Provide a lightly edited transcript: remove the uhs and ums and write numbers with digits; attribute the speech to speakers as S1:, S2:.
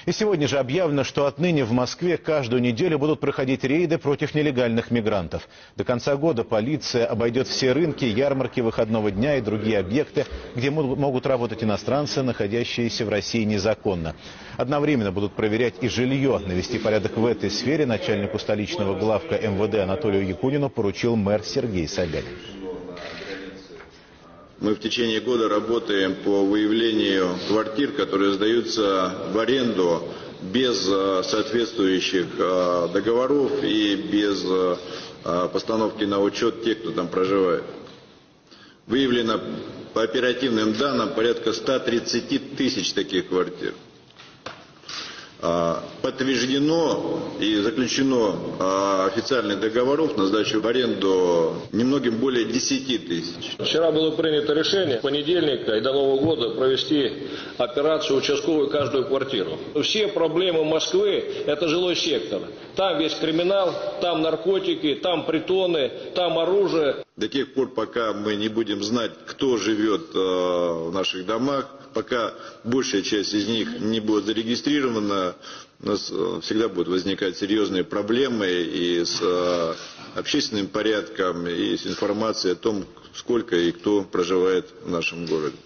S1: И сегодня же объявлено, что отныне в Москве каждую неделю будут проходить рейды против нелегальных мигрантов. До конца года полиция обойдет все рынки, ярмарки выходного дня и другие объекты, где могут работать иностранцы, находящиеся в России незаконно. Одновременно будут проверять и жилье. Навести порядок в этой сфере начальнику столичного главка МВД Анатолию Якунину поручил мэр Сергей Собянин.
S2: Мы в течение года работаем по выявлению квартир, которые сдаются в аренду без соответствующих договоров и без постановки на учет тех, кто там проживает. Выявлено по оперативным данным порядка 130 тысяч таких квартир. Подтверждено и заключено официальных договоров на сдачу в аренду немногим более 10 тысяч.
S3: Вчера было принято решение с понедельника и до Нового года провести операцию участковую каждую квартиру. Все проблемы Москвы – это жилой сектор. Там весь криминал, там наркотики, там притоны, там оружие.
S2: До тех пор, пока мы не будем знать, кто живет в наших домах, пока большая часть из них не будет зарегистрирована, у нас всегда будут возникать серьезные проблемы и с общественным порядком, и с информацией о том, сколько и кто проживает в нашем городе.